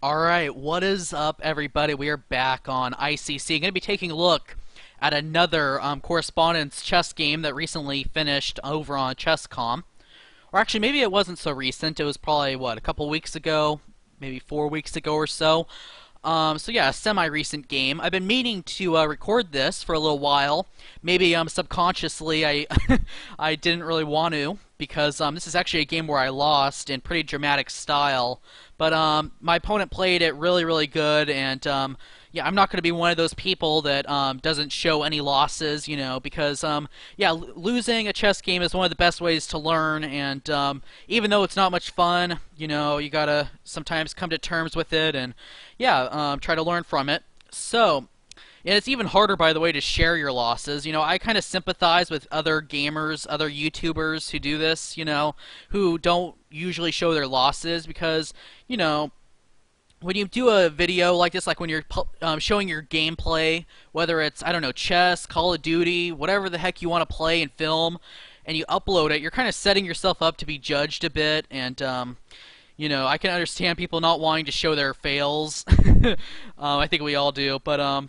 Alright, what is up, everybody? We are back on ICC. Going to be taking a look at another correspondence chess game that recently finished over on Chess.com. Or actually, maybe it wasn't so recent. It was probably, what, a couple weeks ago? Maybe 4 weeks ago or so. So yeah, a semi-recent game. I've been meaning to record this for a little while. Maybe subconsciously I I didn't really want to because this is actually a game where I lost in pretty dramatic style. But my opponent played it really, really good, and yeah, I'm not going to be one of those people that doesn't show any losses, you know, because yeah, losing a chess game is one of the best ways to learn, and even though it's not much fun, you know, you gotta sometimes come to terms with it, and yeah, try to learn from it. So. And it's even harder, by the way, to share your losses. You know, I kind of sympathize with other gamers, other YouTubers who do this, you know, who don't usually show their losses because, you know, when you do a video like this, like when you're showing your gameplay, whether it's, I don't know, chess, Call of Duty, whatever the heck you want to play and film, and you upload it, you're kind of setting yourself up to be judged a bit, and, you know, I can understand people not wanting to show their fails. I think we all do, but,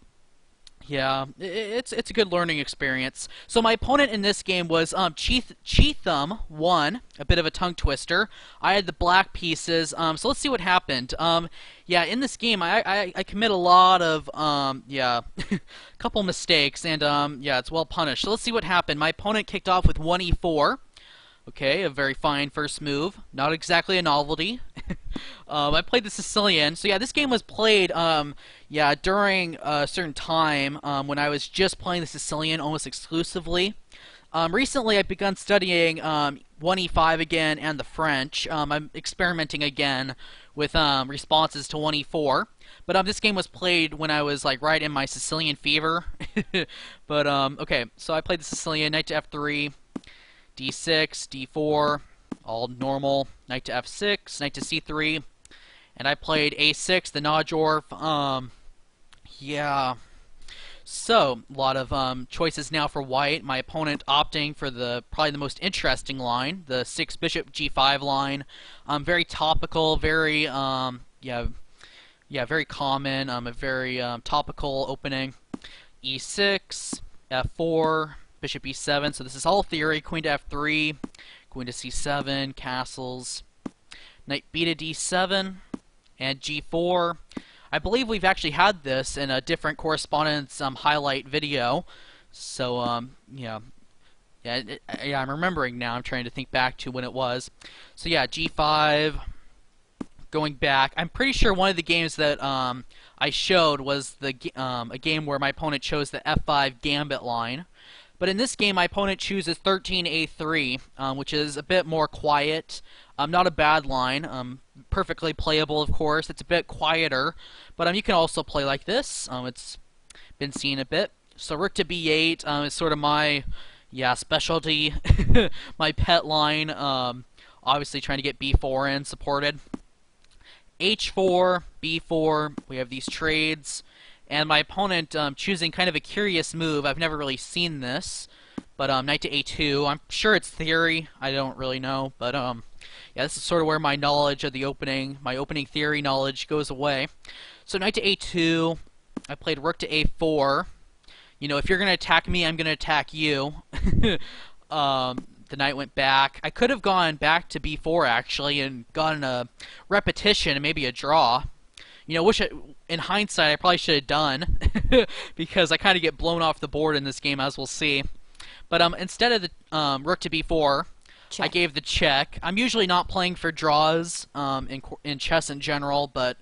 yeah, it's a good learning experience. So my opponent in this game was Cheetham1, a bit of a tongue twister. I had the black pieces, so let's see what happened. Yeah, in this game I commit a lot of yeah, a couple mistakes, and yeah, it's well punished. So let's see what happened. My opponent kicked off with 1e4. Okay, a very fine first move. Not exactly a novelty. I played the Sicilian. So yeah, this game was played yeah, during a certain time when I was just playing the Sicilian almost exclusively. Recently I've begun studying 1e5 again and the French. I'm experimenting again with responses to 1e4. But this game was played when I was like right in my Sicilian fever. But okay, so I played the Sicilian, knight to f3. d6, d4, all normal, knight to f6, knight to c3, and I played a6, the Najdorf. Yeah, so a lot of choices now for white. My opponent opting for probably the most interesting line, the 6 bishop g5 line. Very topical, very yeah, very common. A very topical opening. e6, f4. Bishop e7, so this is all theory. Queen to f3, queen to c7, castles, knight b to d7, and g4. I believe we've actually had this in a different correspondence highlight video. So yeah, yeah, I'm remembering now. I'm trying to think back to when it was. So yeah, g5. Going back, I'm pretty sure one of the games that I showed was a game where my opponent chose the f5 gambit line. But in this game, my opponent chooses 13a3, which is a bit more quiet. Not a bad line. Perfectly playable, of course. It's a bit quieter, but you can also play like this. It's been seen a bit. So rook to b8 is sort of my, yeah, specialty, my pet line. Obviously trying to get b4 in supported. h4, b4. We have these trades. And my opponent choosing kind of a curious move. I've never really seen this, but knight to a2. I'm sure it's theory. I don't really know, but yeah, this is sort of where my knowledge of my opening theory knowledge goes away. So knight to a2. I played rook to a4. You know, if you're going to attack me, I'm going to attack you. The knight went back. I could have gone back to b4 actually and gotten a repetition and maybe a draw. You know, in hindsight, I probably should have done, because I kind of get blown off the board in this game, as we'll see. But instead of the rook to b4, check. I gave the check. I'm usually not playing for draws in chess in general, but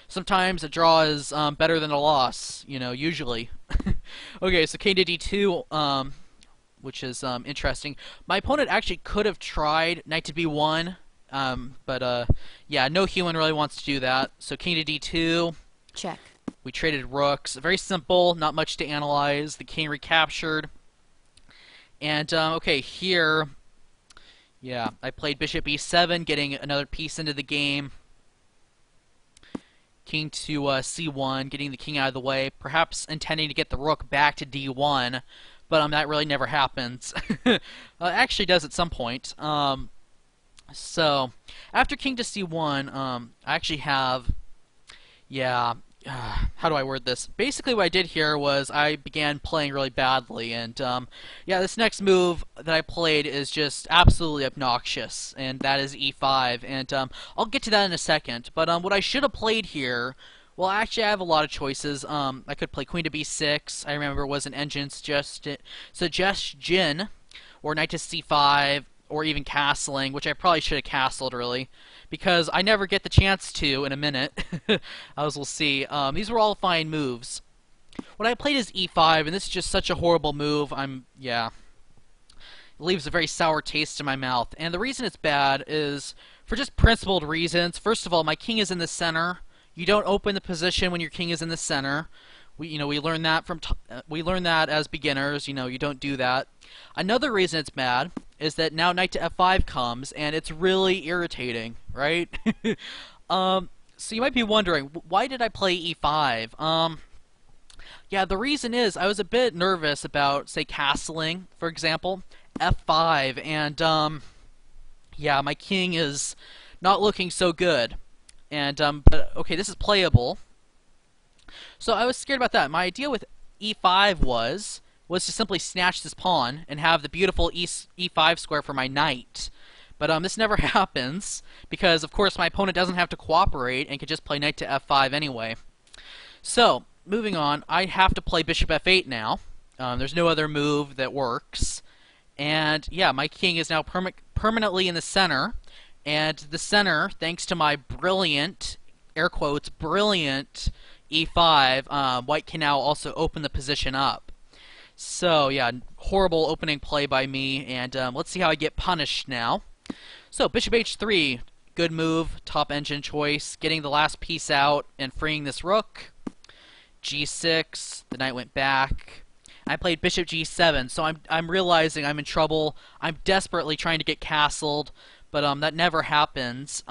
sometimes a draw is better than a loss, you know, usually. Okay, so king to d2, which is interesting. My opponent actually could have tried knight to b1, but yeah, no human really wants to do that. So king to d2. Check. We traded rooks. Very simple, not much to analyze. The king recaptured. And okay, here, yeah, I played bishop e7, getting another piece into the game. King to c1, getting the king out of the way. Perhaps intending to get the rook back to d1, but that really never happens. It actually does at some point. So, after king to c1, I actually have Yeah. How do I word this? Basically, what I did here was I began playing really badly, and yeah, this next move that I played is just absolutely obnoxious, and that is e5. And I'll get to that in a second. But what I should have played here, well, actually, I have a lot of choices. I could play queen to b6. I remember was an engine suggestion, or knight to c5, or even castling, which I probably should have castled, really, because I never get the chance to in a minute, as we'll see. These were all fine moves. What I played is e5, and this is just such a horrible move. Yeah. It leaves a very sour taste in my mouth. And the reason it's bad is for just principled reasons. First of all, my king is in the center. You don't open the position when your king is in the center. We learn that we learn that as beginners. You don't do that. Another reason it's bad is that now knight to f5 comes, and it's really irritating, right? So you might be wondering, why did I play e5? Yeah, the reason is I was a bit nervous about, say, castling, for example, f5, and yeah, my king is not looking so good. And but okay, this is playable. So I was scared about that. My idea with e5 was to simply snatch this pawn and have the beautiful e5 square for my knight. But this never happens because, of course, my opponent doesn't have to cooperate and can just play knight to f5 anyway. So, moving on, I have to play bishop f8 now. There's no other move that works. And, yeah, my king is now permanently in the center. And the center, thanks to my brilliant, air quotes, brilliant e5, white can now also open the position up. So, yeah, horrible opening play by me, and let's see how I get punished now. So, bishop h3, good move, top engine choice, getting the last piece out and freeing this rook. g6, the knight went back. I played bishop g7, so I'm realizing I'm in trouble. I'm desperately trying to get castled, but that never happens.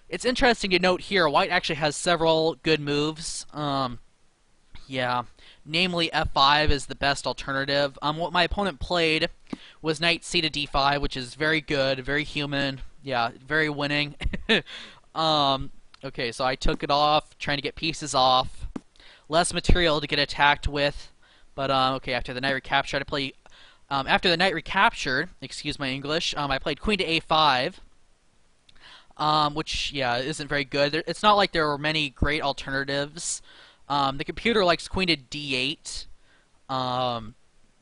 It's interesting to note here, white actually has several good moves. Yeah, namely f5 is the best alternative. What my opponent played was knight c to d5, which is very good, very human, yeah, very winning. Okay, so I took it off, trying to get pieces off. Less material to get attacked with, but okay, after the knight recaptured, after the knight recaptured, excuse my English, I played queen to a5. Which, yeah, isn't very good. It's not like there were many great alternatives. The computer likes queen to d8.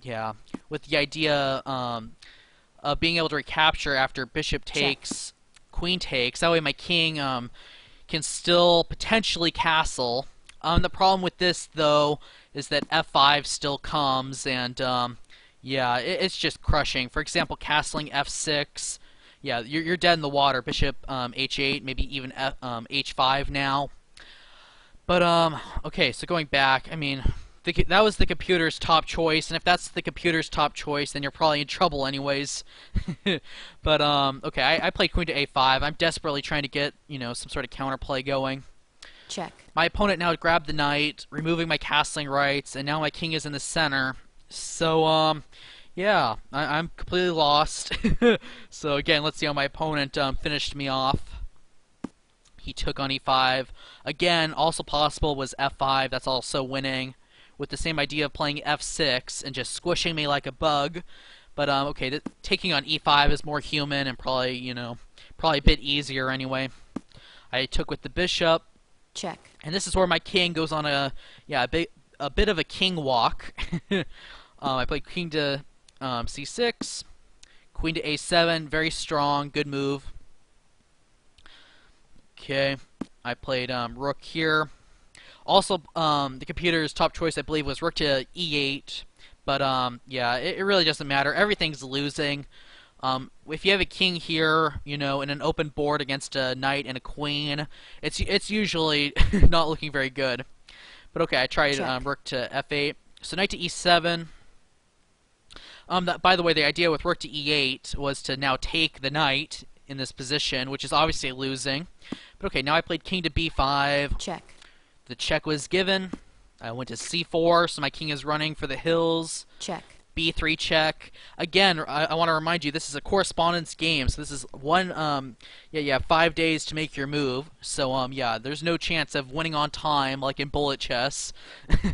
Yeah, with the idea of being able to recapture after bishop takes, queen takes. That way my king can still potentially castle. The problem with this, though, is that f5 still comes, and yeah, it's just crushing. For example, castling f6. Yeah, you're dead in the water. Bishop h8, maybe even h5 now. But okay, so going back, I mean, that was the computer's top choice, and if that's the computer's top choice, then you're probably in trouble anyways. But okay, I played queen to a5. I'm desperately trying to get some sort of counterplay going. Check. My opponent now grabbed the knight, removing my castling rights, and now my king is in the center. So yeah, I'm completely lost. So again, let's see how my opponent finished me off. He took on e5. Again, also possible was f5. That's also winning, with the same idea of playing f6 and just squishing me like a bug. But okay, taking on e5 is more human and probably probably a bit easier anyway. I took with the bishop. Check. And this is where my king goes on a bit of a king walk. I played king to c6, queen to a7, very strong, good move. Okay, I played rook here. Also, the computer's top choice, I believe, was rook to e8. But yeah, it really doesn't matter. Everything's losing. If you have a king here, in an open board against a knight and a queen, it's usually not looking very good. But okay, I tried rook to f8. So knight to e7. By the way, the idea with rook to e8 was to now take the knight in this position, which is obviously losing. But okay, now I played king to b5. Check. The check was given. I went to c4, so my king is running for the hills. Check. B3 check. Again, I want to remind you, this is a correspondence game, so this is one, yeah, you have 5 days to make your move. So, yeah, there's no chance of winning on time like in bullet chess.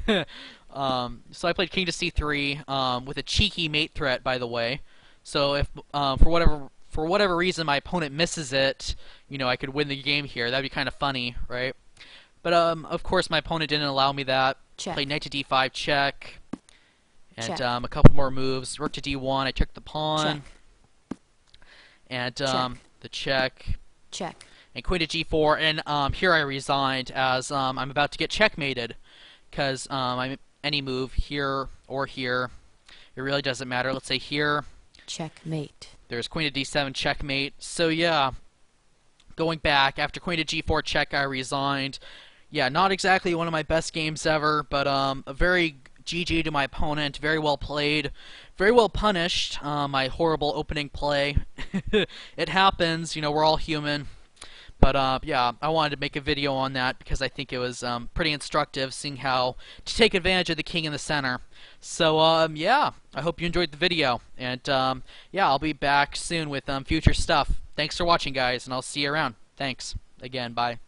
So I played king to c3 with a cheeky mate threat, by the way. So if for whatever reason my opponent misses it, you know, I could win the game here. That'd be kind of funny, right? But of course my opponent didn't allow me that. Check. Played knight to d5 check. And Check. a couple more moves. Rook to d1. I took the pawn. Check. And Check. the check. Check. And queen to g4. And here I resigned as I'm about to get checkmated, because I'm any move here or here. It really doesn't matter. Let's say here. Checkmate. There's queen to d7 checkmate. So yeah, going back after queen to g4 check, I resigned. Yeah, not exactly one of my best games ever, but a very GG to my opponent. Very well played. Very well punished. My horrible opening play. It happens. You know, we're all human. But yeah, I wanted to make a video on that because I think it was pretty instructive, seeing how to take advantage of the king in the center. So yeah, I hope you enjoyed the video, and yeah, I'll be back soon with future stuff. Thanks for watching, guys, and I'll see you around. Thanks again. Bye.